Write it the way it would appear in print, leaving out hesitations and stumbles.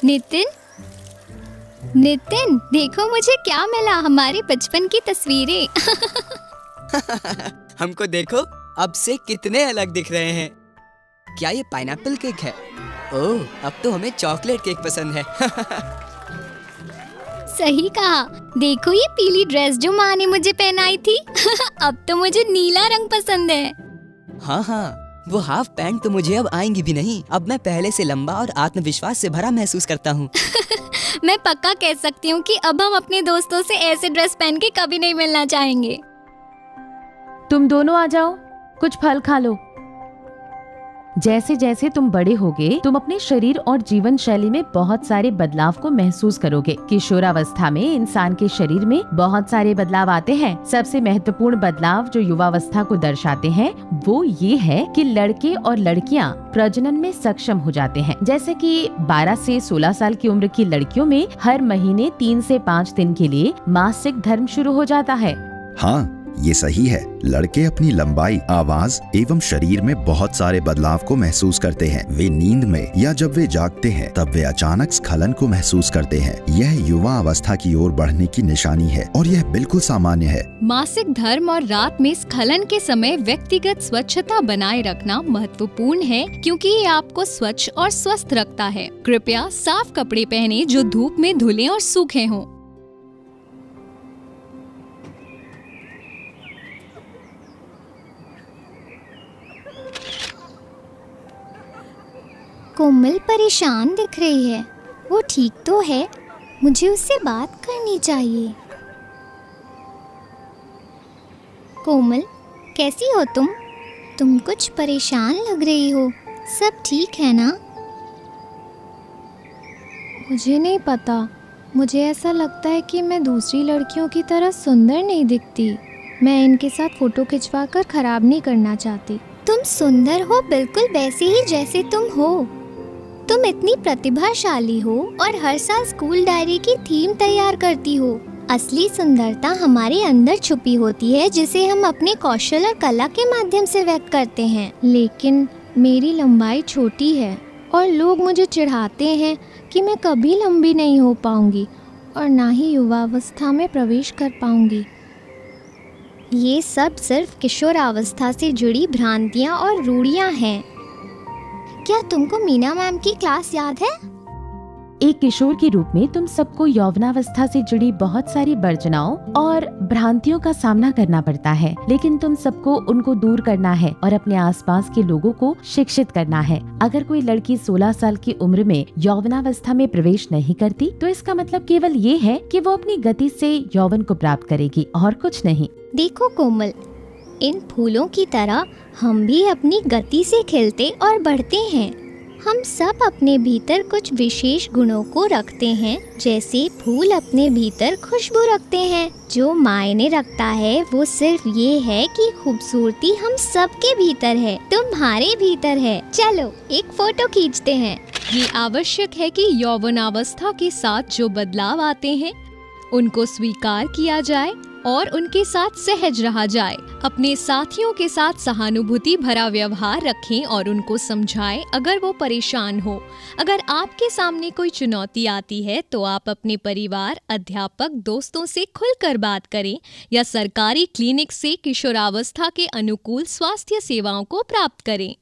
नितिन, नितिन, देखो मुझे क्या मिला, हमारे बचपन की तस्वीरें। हमको देखो, अब से कितने अलग दिख रहे हैं। क्या ये पाइनएप्पल केक है? ओह, अब तो हमें चॉकलेट केक पसंद है। सही कहा। देखो ये पीली ड्रेस जो माँ ने मुझे पहनाई थी। अब तो मुझे नीला रंग पसंद है। हाँ हाँ, वो हाफ पैंट तो मुझे अब आएंगी भी नहीं। अब मैं पहले से लंबा और आत्मविश्वास से भरा महसूस करता हूँ। मैं पक्का कह सकती हूँ कि अब हम अपने दोस्तों से ऐसे ड्रेस पहन के कभी नहीं मिलना चाहेंगे। तुम दोनों आ जाओ, कुछ फल खा लो। जैसे जैसे तुम बड़े होगे, तुम अपने शरीर और जीवन शैली में बहुत सारे बदलाव को महसूस करोगे। किशोरावस्था में इंसान के शरीर में बहुत सारे बदलाव आते हैं। सबसे महत्वपूर्ण बदलाव जो युवावस्था को दर्शाते हैं वो ये है कि लड़के और लड़कियां प्रजनन में सक्षम हो जाते हैं। जैसे कि 12 से 16 साल की उम्र की लड़कियों में हर महीने 3 से 5 दिन के लिए मासिक धर्म शुरू हो जाता है। हाँ, ये सही है। लड़के अपनी लंबाई, आवाज एवं शरीर में बहुत सारे बदलाव को महसूस करते हैं। वे नींद में या जब वे जागते हैं तब वे अचानक स्खलन को महसूस करते हैं। यह युवा अवस्था की ओर बढ़ने की निशानी है और यह बिल्कुल सामान्य है। मासिक धर्म और रात में स्खलन के समय व्यक्तिगत स्वच्छता बनाए रखना महत्वपूर्ण है, क्योंकि ये आपको स्वच्छ और स्वस्थ रखता है। कृपया साफ कपड़े पहने जो धूप में धुले और सूखे हों। कोमल परेशान दिख रही है। वो ठीक तो है, मुझे उससे बात करनी चाहिए। कोमल, कैसी हो तुम? तुम कुछ परेशान लग रही हो। सब ठीक है ना? मुझे नहीं पता, मुझे ऐसा लगता है कि मैं दूसरी लड़कियों की तरह सुंदर नहीं दिखती। मैं इनके साथ फोटो खिंचवाकर खराब नहीं करना चाहती। तुम सुंदर हो, बिल्कुल वैसे ही जैसे तुम हो। तुम इतनी प्रतिभाशाली हो और हर साल स्कूल डायरी की थीम तैयार करती हो। असली सुंदरता हमारे अंदर छुपी होती है, जिसे हम अपने कौशल और कला के माध्यम से व्यक्त करते हैं। लेकिन मेरी लंबाई छोटी है और लोग मुझे चिढ़ाते हैं कि मैं कभी लंबी नहीं हो पाऊंगी और ना ही युवावस्था में प्रवेश कर पाऊंगी। ये सब सिर्फ किशोरावस्था से जुड़ी भ्रांतियाँ और रूढ़ियाँ हैं। क्या तुमको मीना मैम की क्लास याद है? एक किशोर के रूप में तुम सबको यौवनावस्था से जुड़ी बहुत सारी वर्जनाओं और भ्रांतियों का सामना करना पड़ता है, लेकिन तुम सबको उनको दूर करना है और अपने आसपास के लोगों को शिक्षित करना है। अगर कोई लड़की 16 साल की उम्र में यौवनावस्था में प्रवेश नहीं करती तो इसका मतलब केवल ये है कि वो अपनी गति से यौवन को प्राप्त करेगी और कुछ नहीं। देखो कोमल, इन फूलों की तरह हम भी अपनी गति से खिलते और बढ़ते हैं। हम सब अपने भीतर कुछ विशेष गुणों को रखते हैं, जैसे फूल अपने भीतर खुशबू रखते हैं। जो मायने रखता है वो सिर्फ ये है कि खूबसूरती हम सब के भीतर है, तुम्हारे भीतर है। चलो एक फोटो खींचते हैं। ये आवश्यक है कि यौवनावस्था के साथ जो बदलाव आते हैं उनको स्वीकार किया जाए और उनके साथ सहज रहा जाए। अपने साथियों के साथ सहानुभूति भरा व्यवहार रखें और उनको समझाएं अगर वो परेशान हो। अगर आपके सामने कोई चुनौती आती है तो आप अपने परिवार, अध्यापक, दोस्तों से खुलकर बात करें या सरकारी क्लिनिक से किशोरावस्था के अनुकूल स्वास्थ्य सेवाओं को प्राप्त करें।